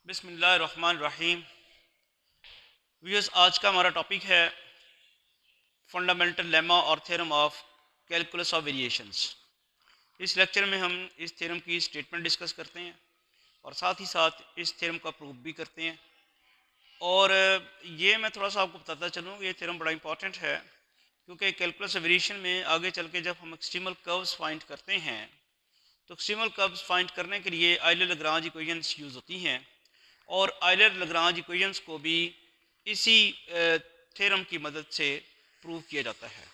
बिस्मिल्लाहिर्रहमानिर्रहीम। व्यूअर्स, आज का हमारा टॉपिक है फंडामेंटल लेमा और theorem of calculus of variations. इस लेक्चर में हम इस थ्योरम की स्टेटमेंट डिस्कस करते हैं और साथ ही साथ इस थ्योरम का प्रूफ भी करते हैं। और ये मैं थोड़ा सा आपको बताता चलूँ, ये थ्योरम बड़ा इंपॉर्टेंट है क्योंकि कैलकुलस ऑफ वेरिएशन में आगे चल के जब हम एक्सट्रीमल कर्व्स फाइंड करते हैं तो एक्सट्रीमल कर्व्स फाइंड करने के लिए आयलर-लाग्रांज इक्वेशंस यूज़ होती हैं और आयलर-लाग्रांज इक्वेशंस को भी इसी थ्योरम की मदद से प्रूव किया जाता है।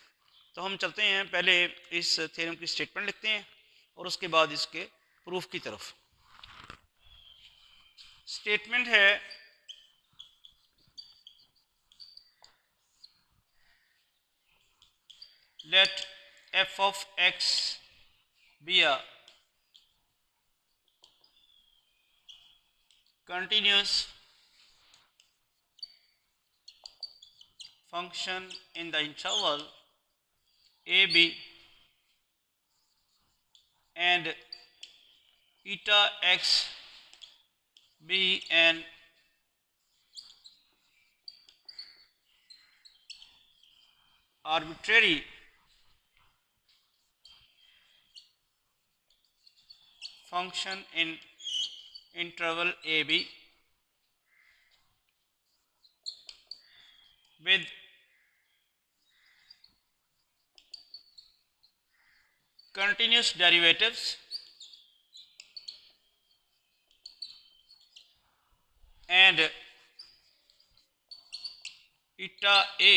तो हम चलते हैं, पहले इस थ्योरम की स्टेटमेंट लिखते हैं और उसके बाद इसके प्रूफ की तरफ। स्टेटमेंट है let f of x be a continuous function in the interval a b and eta x be an arbitrary function in interval a b with continuous derivatives and eta a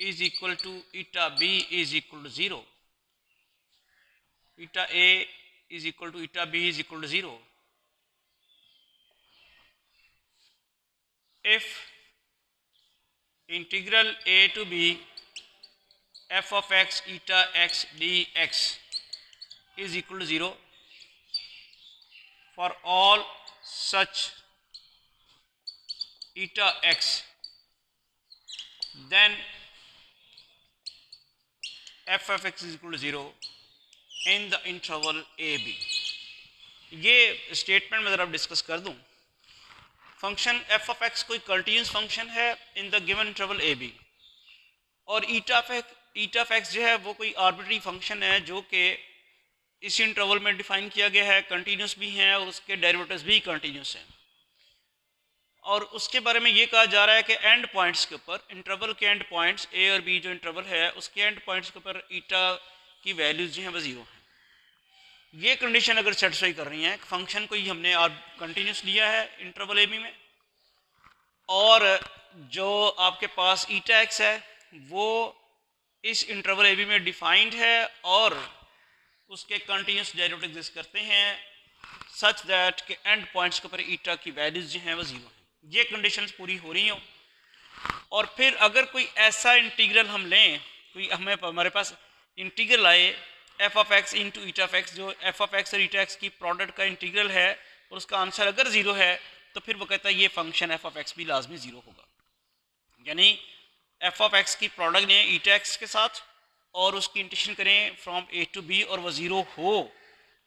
is equal to eta b is equal to 0. Eta a is equal to eta b is equal to 0 if integral a to b f of x eta x dx is equal to 0 for all such eta x, then f of x is equal to 0 in the interval a b. ये statement में ज़रा discuss कर दूं। Function f of x कोई continuous function है in the given interval a b और eta of x जो है वो कोई आर्बिट्री फंक्शन है जो कि इस इंटरवल में डिफाइन किया गया है, कंटिन्यूस भी हैं और उसके डेरिवेटिव्स भी कंटिन्यूस हैं। और उसके बारे में ये कहा जा रहा है कि एंड पॉइंट्स के ऊपर, इंटरवल के एंड पॉइंट्स ए और बी जो इंटरवल है उसके एंड पॉइंट्स के ऊपर ईटा की वैल्यूज जो हैं वो जीरो हैं। ये कंडीशन अगर सेटिस्फाई कर रही है, फंक्शन को ही हमने कंटिन्यूस लिया है इंटरवल ए बी में और जो आपके पास ईटा एक्स है वो इस इंटरवल ए बी में डिफाइंड है और उसके कंटिन्यूस डेरिवेटिव एग्जिस्ट करते हैं सच दैट के एंड पॉइंट्स के ऊपर ईटा की वैल्यूज जो हैं वो जीरो हैं। ये कंडीशंस पूरी हो रही हो और फिर अगर कोई ऐसा इंटीग्रल हम लें, कोई हमारे पास इंटीग्रल आए F of x into eta of x, जो एफ ऑफ एक्स और ईटा एक्स की प्रोडक्ट का इंटीग्रल है और उसका आंसर अगर जीरो है तो फिर वो कहता है ये फंक्शन एफ ऑफ एक्स भी लाजमी जीरो होगा। यानी एफ ऑफ एक्स की प्रोडक्ट लें ईटा एक्स के साथ और उसकी इंटीग्रेशन करें फ्रॉम ए टू बी और वो ज़ीरो हो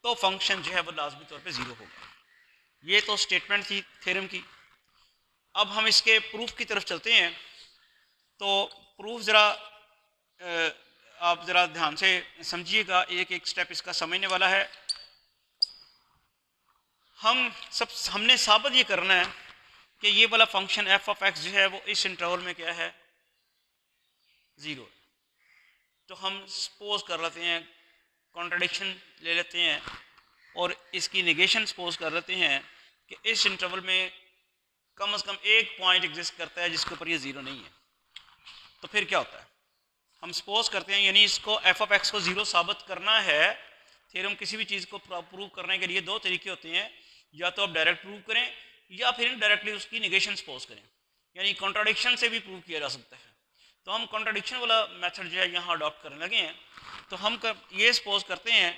तो फंक्शन जो है वो लाजमी तौर पे ज़ीरो होगा। ये तो स्टेटमेंट थी थ्योरम की। अब हम इसके प्रूफ की तरफ चलते हैं। तो प्रूफ ज़रा आप ज़रा ध्यान से समझिएगा, एक एक स्टेप इसका समझने वाला है। हमने साबित ये करना है कि ये वाला फंक्शन एफ ऑफ एक्स जो है वो इस इंटरवल में क्या है, ज़ीरो। तो हम सपोज कर लेते हैं, कॉन्ट्रडिक्शन ले लेते हैं और इसकी निगेशन सपोज कर लेते हैं कि इस इंटरवल में कम से कम एक पॉइंट एग्जिस्ट करता है जिसके ऊपर ये ज़ीरो नहीं है। तो फिर क्या होता है, हम सपोज करते हैं, यानी इसको एफ ऑफ एक्स को ज़ीरो साबित करना है। थ्योरम किसी भी चीज़ को प्रूव करने के लिए दो तरीके होते हैं, या तो आप डायरेक्ट प्रूव करें या फिर इनडायरेक्टली उसकी निगेशन सपोज करें, यानी कॉन्ट्राडिक्शन से भी प्रूव किया जा सकता है। तो हम कॉन्ट्राडिक्शन वाला मेथड जो है यहाँ अडॉप्ट करने लगे हैं। तो हम ये सपोज करते हैं,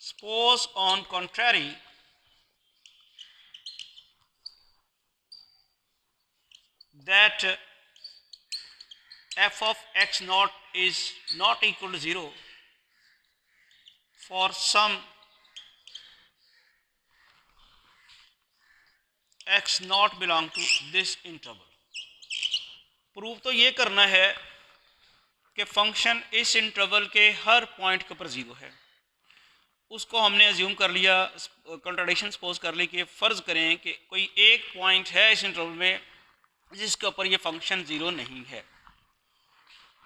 suppose on contrary that f of x naught is not equal to 0 for some x naught belong to this interval. Prove तो ये करना है कि फंक्शन इस इंटरवल के हर पॉइंट के ऊपर ज़ीरो है। उसको हमने अज्यूम कर लिया, कंट्राडिक्शन सपोज कर ली कि फ़र्ज़ करें कि कोई एक पॉइंट है इस इंटरवल में जिसके ऊपर ये फंक्शन ज़ीरो नहीं है।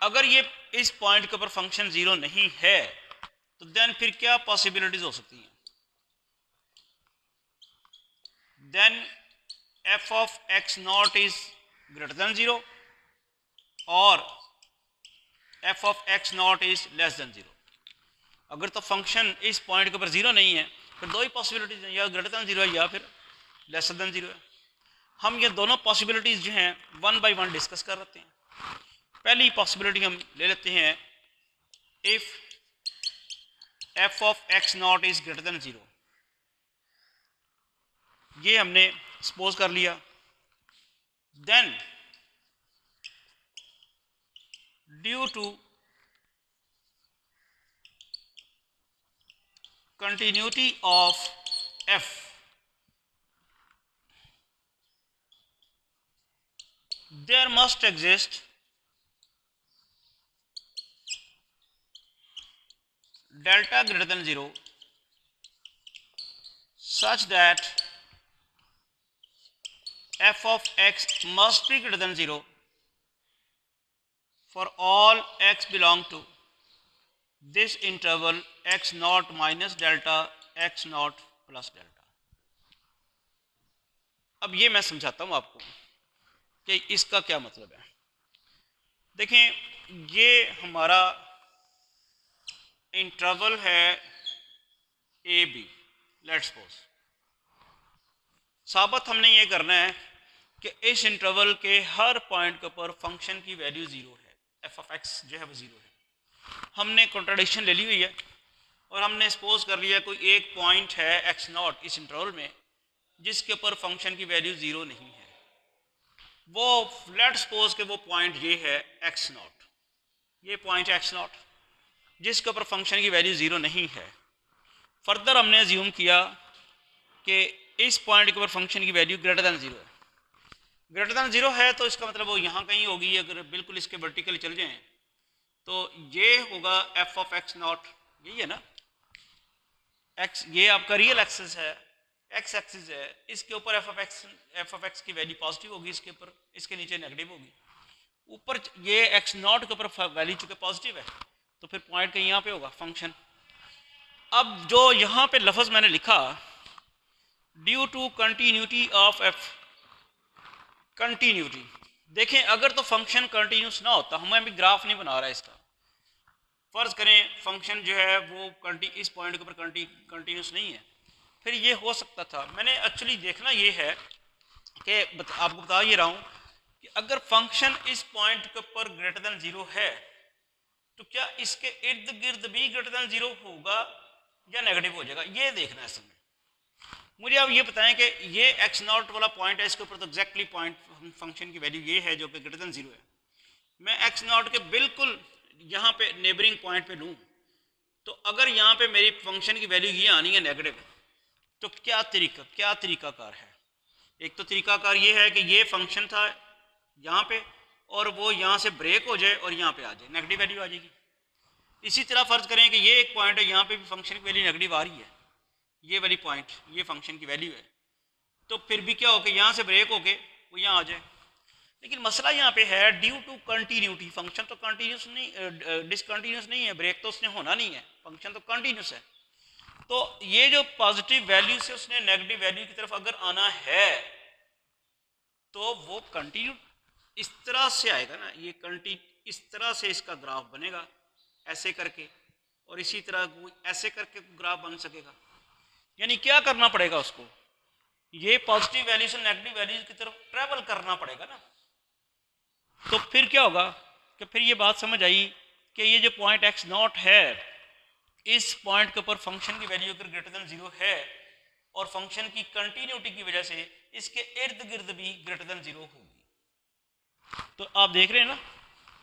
अगर ये इस पॉइंट के ऊपर फंक्शन ज़ीरो नहीं है तो देन फिर क्या पॉसिबिलिटीज़ हो सकती हैं? Then f of x naught is greater than zero और f of x naught is less than zero. अगर तो फंक्शन इस पॉइंट के ऊपर ज़ीरो नहीं है फिर दो ही पॉसिबिलिटीज़ हैं, या ग्रेटर दैन ज़ीरो है या फिर लेसर दैन ज़ीरो है। हम ये दोनों पॉसिबिलिटीज़ जो हैं वन बाय वन डिस्कस कर लेते हैं। पहली पॉसिबिलिटी हम ले लेते हैं, if f of x naught is greater than zero. ये हमने सपोज कर लिया। Then due to continuity of f, there must exist delta greater than 0 such that f of x must be greater than 0 for all x belong to this interval x naught minus delta x naught plus delta। अब ये मैं समझाता हूँ आपको कि इसका क्या मतलब है। देखें, ये हमारा इंटरवल है ए बी। लेट्स सपोज साबित हमने ये करना है कि इस इंटरवल के हर पॉइंट के ऊपर फंक्शन की वैल्यू ज़ीरो है, एफ ऑफ एक्स जो है वो ज़ीरो है। हमने कॉन्ट्राडिक्शन ले ली हुई है और हमने सपोज कर लिया कोई एक पॉइंट है एक्स नॉट इस इंटरवल में जिसके ऊपर फंक्शन की वैल्यू ज़ीरो नहीं है। वो लेट्स सपोज के वो पॉइंट ये है एक्स नॉट, ये पॉइंट एक्स नॉट जिसके ऊपर फंक्शन की वैल्यू ज़ीरो नहीं है। फर्दर हमने अज्यूम किया कि इस पॉइंट के ऊपर फंक्शन की वैल्यू ग्रेटर दैन ज़ीरो है। ग्रेटर दैन ज़ीरो है तो इसका मतलब वो यहाँ कहीं होगी। अगर बिल्कुल इसके वर्टिकली चल जाएं तो ये होगा एफ ऑफ एक्स नॉट, यही है ना, एक्स ये आपका रियल एक्सिस है, एक्स एक्सिस है, इसके ऊपर एफ ऑफ एक्स की वैल्यू पॉजिटिव होगी, इसके ऊपर, इसके नीचे नेगेटिव होगी। ऊपर ये एक्स नॉट के ऊपर वैल्यू चूँकि पॉजिटिव है तो फिर पॉइंट कहीं यहाँ पे होगा फंक्शन। अब जो यहाँ पे लफ्ज़ मैंने लिखा due to continuity of f, continuity, देखें अगर तो फंक्शन कंटिन्यूस ना होता, हमें भी ग्राफ नहीं बना रहा है इसका, फ़र्ज़ करें फंक्शन जो है वो इस पॉइंट के ऊपर कंटिन्यूस नहीं है, फिर ये हो सकता था। मैंने एक्चुअली देखना ये है कि आपको बता ये रहा हूँ कि अगर फंक्शन इस पॉइंट के ऊपर ग्रेटर दैन ज़ीरो है तो क्या इसके इर्द गिर्द भी ग्रेटर दैन ज़ीरो होगा या नेगेटिव हो जाएगा, ये देखना है समय। मुझे आप ये बताएं कि ये एक्स नॉट वाला पॉइंट है, इसके ऊपर तो एग्जैक्टली पॉइंट फंक्शन की वैल्यू ये है जो कि ग्रेटर दैन ज़ीरो है। मैं एक्स नॉट के बिल्कुल यहाँ पे नेबरिंग पॉइंट पे लूँ तो अगर यहाँ पे मेरी फंक्शन की वैल्यू ये आनी है नेगेटिव, तो क्या तरीकाकार है? एक तो तरीकाकार ये है कि ये फंक्शन था यहाँ पे और वो यहाँ से ब्रेक हो जाए और यहाँ पे आ जाए, नेगेटिव वैल्यू आ जाएगी। इसी तरह फ़र्ज़ करें कि ये एक पॉइंट है, यहाँ पे भी फंक्शन की वैल्यू नेगेटिव आ रही है, ये वाली पॉइंट ये फंक्शन की वैल्यू है, तो फिर भी क्या हो कि यहाँ से ब्रेक होके वो यहाँ आ जाए। लेकिन मसला यहाँ पे है ड्यू टू कंटिन्यूटी, फंक्शन तो कंटिन्यूस नहीं, डिसकंटिन्यूस नहीं है, ब्रेक तो उसने होना नहीं है, फंक्शन तो कंटिन्यूस है। तो ये जो पॉजिटिव वैल्यू से उसने नेगेटिव वैल्यू की तरफ अगर आना है तो वो कंटिन्यू इस तरह से आएगा ना, ये इस तरह से इसका ग्राफ बनेगा ऐसे करके, और इसी तरह वो ऐसे करके ग्राफ बन सकेगा। यानी क्या करना पड़ेगा उसको, ये पॉजिटिव वैल्यू से नेगेटिव वैल्यू की तरफ ट्रेवल करना पड़ेगा ना। तो फिर क्या होगा कि फिर ये बात समझ आई कि ये जो पॉइंट एक्स नॉट है, इस पॉइंट के ऊपर फंक्शन की वैल्यू अगर ग्रेटर दैन ज़ीरो है और फंक्शन की कंटिन्यूटी की वजह से इसके इर्द गिर्द भी ग्रेटर दैन ज़ीरो होगी। तो आप देख रहे हैं ना,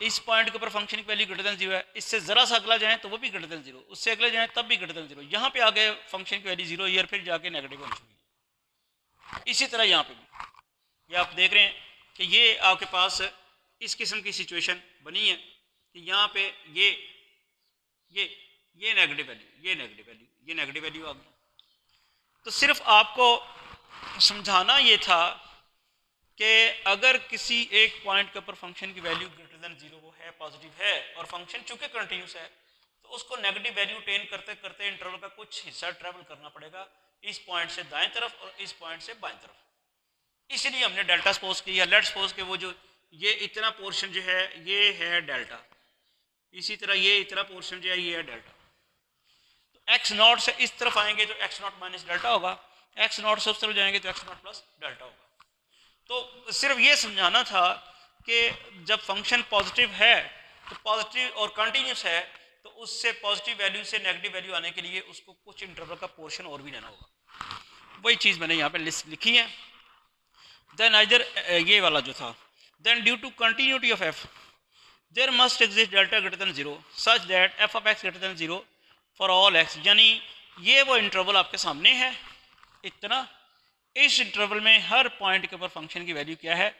इस पॉइंट के ऊपर फंक्शन की वैल्यू ग्रेटर दैन ज़ीरो है, इससे ज़रा सा अगला जाए तो वो भी ग्रेटर दैन ज़ीरो, उससे अगले जाए तब भी ग्रेटर दैन ज़ीरो, यहाँ पे आ गए फंक्शन की वैल्यू ज़ीरो ईयर, फिर जाके नेगेटिव होनी चाहिए। इसी तरह यहाँ पे भी ये आप देख रहे हैं कि ये आपके पास इस किस्म की सिचुएशन बनी है कि यहाँ पे ये नेगेटिव वैल्यू, ये नेगेटिव वैल्यू, ये नेगेटिव वैल्यू आ गई। तो सिर्फ आपको समझाना ये था कि अगर किसी एक पॉइंट के ऊपर फंक्शन की वैल्यू ग्रेटर देन 0 वो है, पॉजिटिव है, और फंक्शन चूंकि कंटिन्यूस है तो उसको नेगेटिव वैल्यू टेन करते करते इंटरवल का कुछ हिस्सा ट्रेवल करना पड़ेगा इस पॉइंट से दाएं तरफ और इस पॉइंट से बाएं तरफ। इसलिए हमने डेल्टा सपोज किया। लेट सपोज के वो जो ये इतना पोर्शन जो है ये है डेल्टा, इसी तरह ये इतना पोर्शन जो है ये है डेल्टा। तो एक्स नॉट से इस तरफ आएंगे तो एक्स नॉट माइनस डेल्टा होगा, एक्स नॉट से उस तरफ जाएंगे तो एक्स नॉट प्लस डेल्टा होगा। तो सिर्फ ये समझाना था कि जब फंक्शन पॉजिटिव है तो पॉजिटिव और कंटिन्यूस है तो उससे पॉजिटिव वैल्यू से नेगेटिव वैल्यू आने के लिए उसको कुछ इंटरवल का पोर्शन और भी लेना होगा। वही चीज़ मैंने यहाँ पे लिस्ट लिखी है। देन आइदर ये वाला जो था, then due to continuity of f there must exist delta greater than 0 such that f of x greater than 0 for all x. यानी ये वो इंटरवल आपके सामने है इतना, इस इंटरवल में हर पॉइंट के ऊपर फंक्शन की वैल्यू क्या है,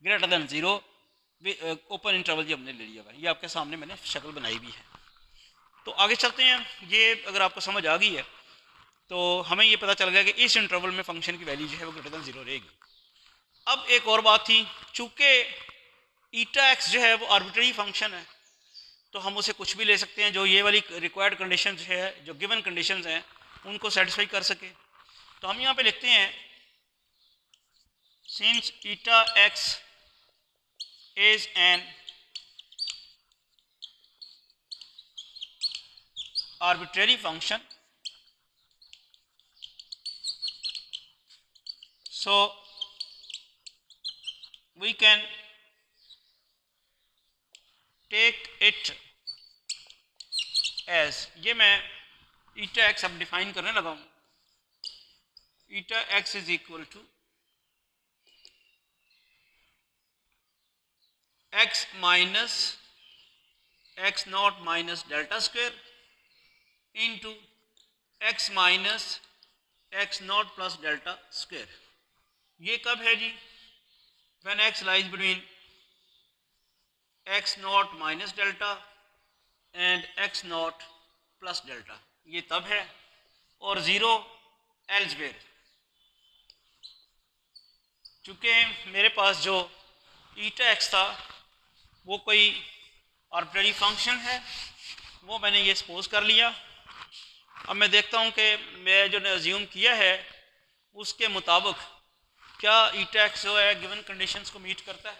ग्रेटर देन 0। ओपन इंटरवल जी हमने ले लिया हुआ, ये आपके सामने मैंने शक्ल बनाई भी है। तो आगे चलते हैं। ये अगर आपको समझ आ गई है तो हमें ये पता चल गया कि इस इंटरवल में फंक्शन की वैल्यू जो है वो ग्रेटर देन 0 रहेगी। अब एक और बात थी, चूँकि ईटा एक्स जो है वो आर्बिट्रेरी फंक्शन है तो हम उसे कुछ भी ले सकते हैं जो ये वाली रिक्वायर्ड कंडीशन है, जो गिवन कंडीशंस हैं उनको सेटिस्फाई कर सके। तो हम यहाँ पे लिखते हैं since eta x is an arbitrary function, so we can take it as, ये मैं ईटा एक्स अब डिफाइन करने लगा हूँ। Eta x is equal to x minus x naught minus delta square into x minus x naught plus delta square. ये कब है जी, when x lies between x naught minus delta and x naught plus delta, ये तब है। और 0 elsewhere, चूँकि मेरे पास जो ईटा एक्स था वो कोई आर्बिट्रेरी फंक्शन है, वो मैंने ये सपोज कर लिया। अब मैं देखता हूँ कि मैं जो ने अज्यूम किया है उसके मुताबिक क्या ईटा एक्स जो है गिवन कंडीशंस को मीट करता है,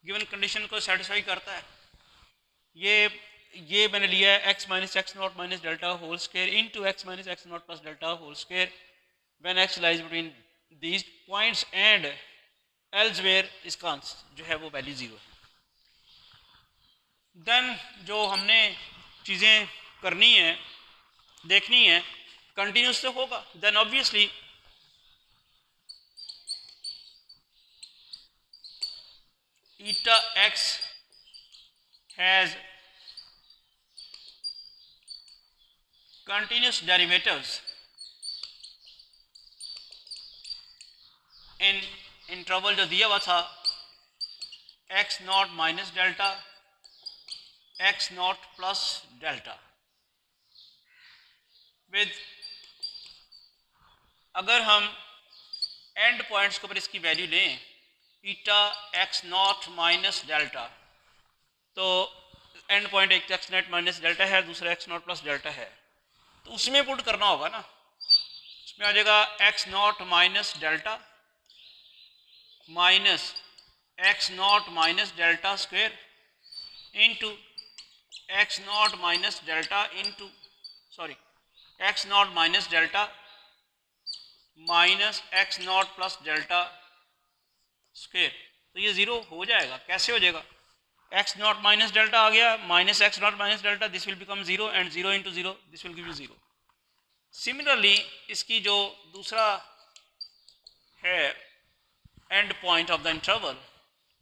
गिवन कंडीशन को सेटिस्फाई करता है। ये मैंने लिया है x minus x naught minus delta whole square into x minus x naught plus delta whole square when x lies between these points and elsewhere इसका जो है वो वैल्यू 0 है। देन जो हमने चीज़ें करनी है, देखनी है, कंटिन्यूस तो होगा, then obviously eta x has continuous derivatives in interval जो दिया हुआ था x naught minus delta x naught plus delta with, अगर हम एंड पॉइंट्स के ऊपर इसकी वैल्यू लें eta x naught minus delta, तो एंड पॉइंट एक एक्स नॉट माइनस डेल्टा है, दूसरा एक्स नॉट प्लस डेल्टा है, तो उसमें पुट करना होगा ना। उसमें आ जाएगा x naught minus delta minus x naught minus delta square into x naught minus delta into x naught minus delta minus x naught plus delta square. तो ये 0 हो जाएगा। कैसे हो जाएगा, एक्स नॉट माइनस डेल्टा आ गया minus x naught minus delta, this will become 0 and 0 into 0 this will give you 0। Similarly इसकी जो दूसरा है and point of the interval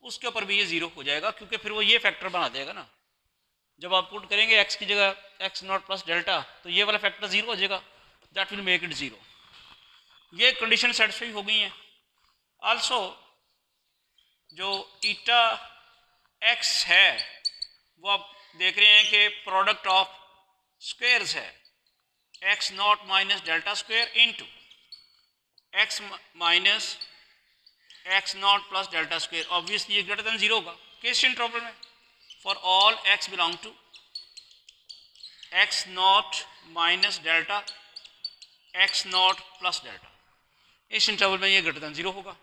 उसके ऊपर भी ये 0 हो जाएगा, क्योंकि फिर वो ये फैक्टर बना देगा ना। जब आप पुट करेंगे एक्स की जगह एक्स नॉट प्लस डेल्टा तो ये वाला फैक्टर 0 हो जाएगा, दैट विल मेक इट 0। ये कंडीशन सेटिस्फाई हो गई हैं। आल्सो जो ईटा एक्स है वो आप देख रहे हैं कि प्रोडक्ट ऑफ स्क्वेयर्स है, x naught minus delta square into x minus x naught plus delta square. Obviously ये ग्रेटर देन जीरो होगा किस इंटरवल में? For all x belong to x naught minus delta x naught plus delta, इस interval में ये greater than zero होगा।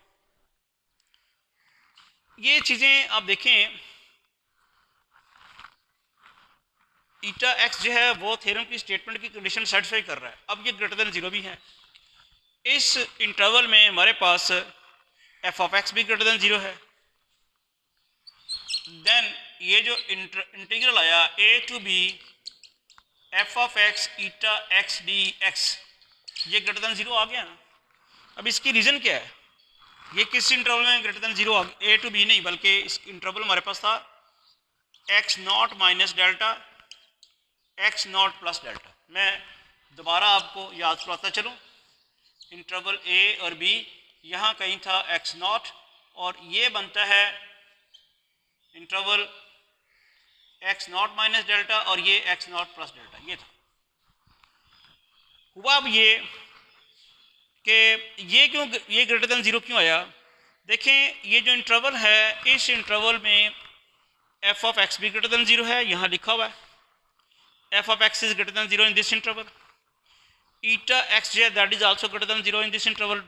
ये चीज़ें आप देखें, ईटा एक्स जो है वो थ्योरम की स्टेटमेंट की कंडीशन सेटिस्फाई कर रहा है। अब ये ग्रेटर देन जीरो भी है। इस इंटरवल में हमारे पास एफ ऑफ एक्स भी ग्रेटर देन जीरो है। देन ये जो इंटीग्रल आया a to b f of x eta x d x, ये ग्रेटर देन जीरो आ गया ना। अब इसकी रीज़न क्या है? ये किस इंटरवल में ग्रेटर देन जीरो आ गया? ए टू बी नहीं, बल्कि इस इंटरवल हमारे पास था x naught minus delta x naught plus delta. मैं दोबारा आपको याद करवाता चलूँ, इंटरवल ए और बी यहाँ कहीं था एक्स नॉट, और ये बनता है interval x naught minus delta और ये एक्स नॉट प्लस डेल्टा। ये था। हुआ अब ये कि ये क्यों, ये ग्रेटर देन जीरो क्यों आया? देखें ये जो इंटरवल है, इस इंटरवल में एफ ऑफ एक्स भी ग्रेटर देन जीरो है, यहाँ लिखा हुआ है F of x is greater than zero in this interval. Eta x J that is also greater than zero in this interval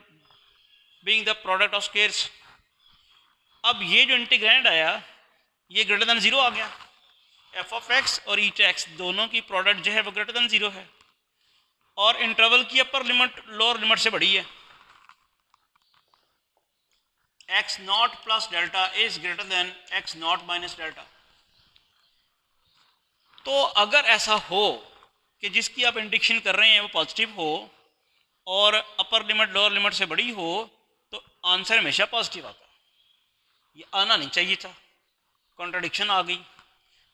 being the product of squares. अब ये जो integrand आया ये ग्रेटर देन जीरो आ गया। F of x और ईटा x दोनों की प्रोडक्ट जो है वो ग्रेटर देन जीरो है, और इंटरवल की अपर लिमिट लोअर लिमिट से बड़ी है। X naught plus delta is greater than x naught minus delta. तो अगर ऐसा हो कि जिसकी आप इंडिकेशन कर रहे हैं वो पॉजिटिव हो और अपर लिमिट लोअर लिमिट से बड़ी हो, तो आंसर हमेशा पॉजिटिव आता। ये आना नहीं चाहिए था, कॉन्ट्रडिक्शन आ गई।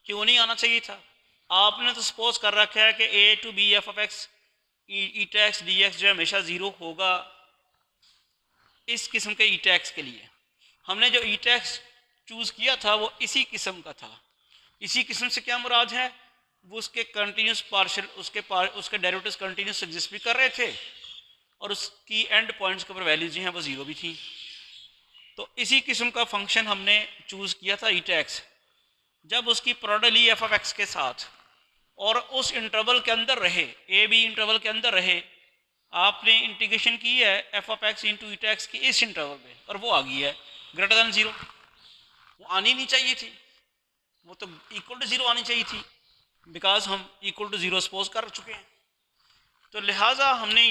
क्यों नहीं आना चाहिए था? आपने तो सपोज कर रखा है कि a to b f of x eta x d x जो हमेशा ज़ीरो होगा इस किस्म के ईटा एक्स के लिए। हमने जो ईटा एक्स चूज़ किया था वो इसी किस्म का था। इसी किस्म से क्या मुराद है? वो उसके कंटिन्यूस पार्शियल उसके डेरिवेटिव्स कंटिन्यूस एग्जिस्ट भी कर रहे थे, और उसकी एंड पॉइंट्स के ऊपर वैल्यूज जो हैं वो ज़ीरो भी थी। तो इसी किस्म का फंक्शन हमने चूज़ किया था ईटा एक्स। जब उसकी प्रोडक्ट ली एफ ऑफ एक्स के साथ और उस इंटरवल के अंदर रहे, ए बी इंटरवल के अंदर रहे, आपने इंटीग्रेशन की है F of x into eta x की इस इंटरवल में, और वो आ गई है ग्रेटर देन जीरो। वो आनी नहीं चाहिए थी, वो तो इक्वल टू जीरो आनी चाहिए थी, बिकॉज हम इक्वल टू जीरो सपोज कर चुके हैं। तो लिहाजा हमने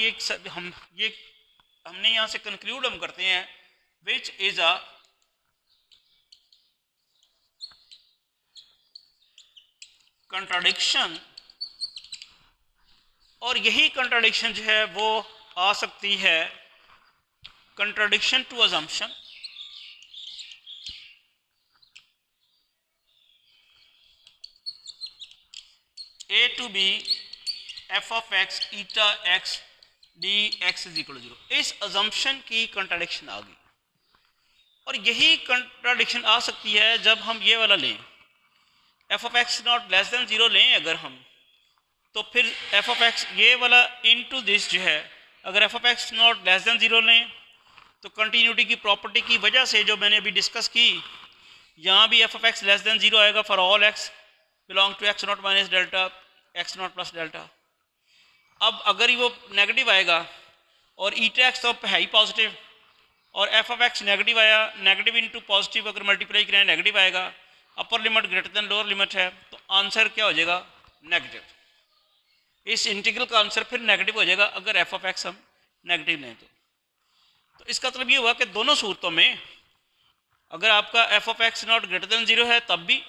हमने यहाँ से कंक्लूड हम करते हैं विच इज अ कंट्राडिक्शन, और यही कंट्राडिक्शन जो है वो आ सकती है contradiction to assumption. A to b f of x eta x d x is equal to zero, इस अजम्पशन की कंट्राडिक्शन आ गई। और यही कंट्राडिक्शन आ सकती है जब हम ये वाला लें, F of x not less than zero लें अगर हम, तो फिर एफ ऑफ एक्स ये वाला इनटू दिस जो है, अगर F of x not less than zero लें तो कंटिन्यूटी की प्रॉपर्टी की वजह से जो मैंने अभी डिस्कस की, यहाँ भी f of x less than zero आएगा for all x belong to x naught minus delta x naught plus delta. अब अगर वो नेगेटिव आएगा और ईटा एक्स तो है ही पॉजिटिव, और एफ ऑफ एक्स नेगेटिव आया, नेगेटिव इंटू पॉजिटिव अगर मल्टीप्लाई करें नेगेटिव आएगा, upper limit greater than lower limit है, तो आंसर क्या हो जाएगा? नेगेटिव। इस इंटीग्रल का आंसर फिर नेगेटिव हो जाएगा अगर एफ ऑफ एक्स हम नेगेटिव लें तो इसका मतलब ये हुआ कि दोनों सूरतों में अगर आपका F of x not greater than zero है तब भी,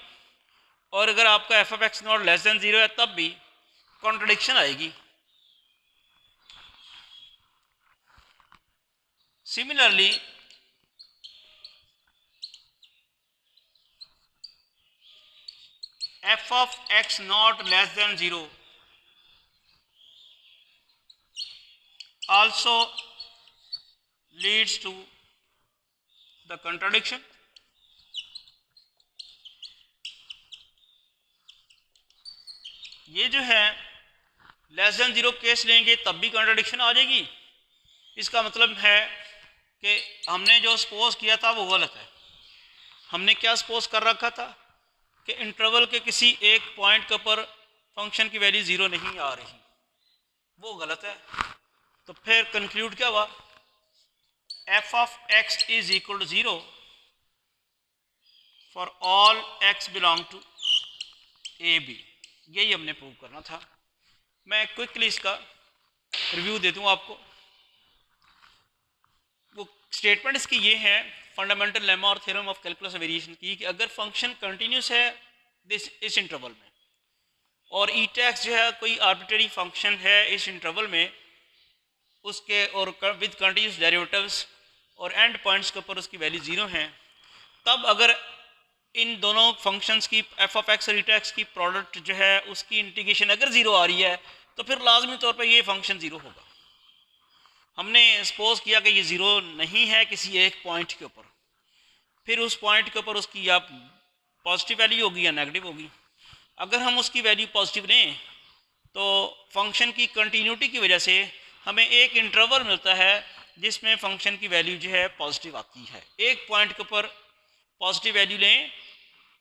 और अगर आपका F of x not less than zero है तब भी कॉन्ट्रडिक्शन आएगी। Similarly F of x not less than zero also leads to the contradiction. ये जो है लेस देन जीरो केस लेंगे तब भी कॉन्ट्रडिक्शन आ जाएगी। इसका मतलब है कि हमने जो सपोज किया था वो गलत है। हमने क्या सपोज कर रखा था कि इंटरवल के किसी एक पॉइंट के ऊपर फंक्शन की वैल्यू ज़ीरो नहीं आ रही, वो गलत है। तो फिर कंक्लूड क्या हुआ, f of x is equal to zero for all x belong to a b. यही हमने प्रूव करना था। मैं क्विकली इसका रिव्यू दे दूँ आपको। वो स्टेटमेंट इसकी ये है, फंडामेंटल लेमा और थ्योरम ऑफ कैलकुलस वेरिएशन की, कि अगर फंक्शन कंटिन्यूस है इस इंटरवल में और ई टैक्स जो है कोई आर्बिट्रेरी फंक्शन है इस इंटरवल में, उसके और विद कंटिन्यूस डेरिवेटिव्स और एंड पॉइंट्स के ऊपर उसकी वैल्यू ज़ीरो है, तब अगर इन दोनों फंक्शंस की एफ ऑफ एक्स और ई टैक्स की प्रोडक्ट जो है उसकी इंटीग्रेशन अगर ज़ीरो आ रही है तो फिर लाजमी तौर पर ये फंक्शन ज़ीरो होगा। हमने सपोज किया कि ये ज़ीरो नहीं है किसी एक पॉइंट के ऊपर, फिर उस पॉइंट के ऊपर उसकी या पॉजिटिव वैल्यू होगी या नेगेटिव होगी। अगर हम उसकी वैल्यू पॉजिटिव लें तो फंक्शन की कंटिन्यूटी की वजह से हमें एक इंटरवल मिलता है जिसमें फंक्शन की वैल्यू जो है पॉजिटिव आती है। एक पॉइंट के ऊपर पॉजिटिव वैल्यू लें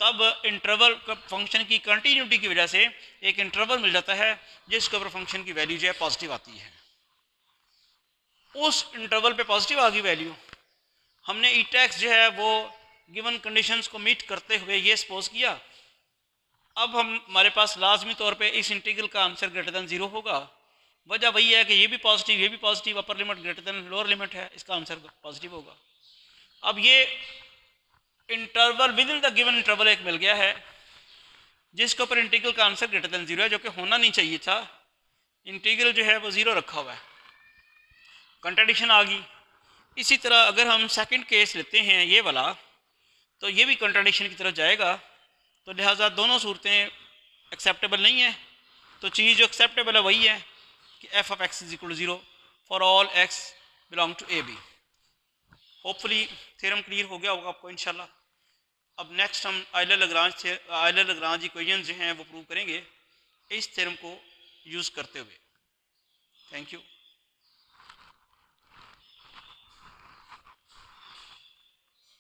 तब इंटरवल फंक्शन की कंटिन्यूटी की वजह से एक इंटरवल मिल जाता है जिसके ऊपर फंक्शन की वैल्यू जो है पॉजिटिव आती है। उस इंटरवल पे पॉजिटिव आ गई वैल्यू, हमने ई टैक्स जो है वो गिवन कंडीशंस को मीट करते हुए ये सपोज किया। अब हमारे पास लाजमी तौर पे इस इंटीग्रल का आंसर ग्रेटर देन ज़ीरो होगा। वजह वही है कि ये भी पॉजिटिव ये भी positive, upper limit greater than lower limit है, इसका आंसर पॉजिटिव होगा। अब ये interval with in the given interval एक मिल गया है जिसके ऊपर इंटीग्रल का आंसर ग्रेटर देन ज़ीरो है, जो कि होना नहीं चाहिए था। इंटीग्रल जो है वो ज़ीरो रखा हुआ है, कंट्राडिक्शन आ गई। इसी तरह अगर हम सेकंड केस लेते हैं ये वाला, तो ये भी कंट्राडिक्शन की तरफ जाएगा। तो लिहाजा दोनों सूरतें एक्सेप्टेबल नहीं है। तो चीज़ जो एक्सेप्टेबल है वही है कि f of x is equal to zero for all x belong to a b. Hopefully theorem clear हो गया होगा आपको इंशाल्लाह। अब नेक्स्ट हम आयलर लग्रांज इक्वेशन जो हैं वो प्रूव करेंगे इस थ्योरम को यूज़ करते हुए। Thank you.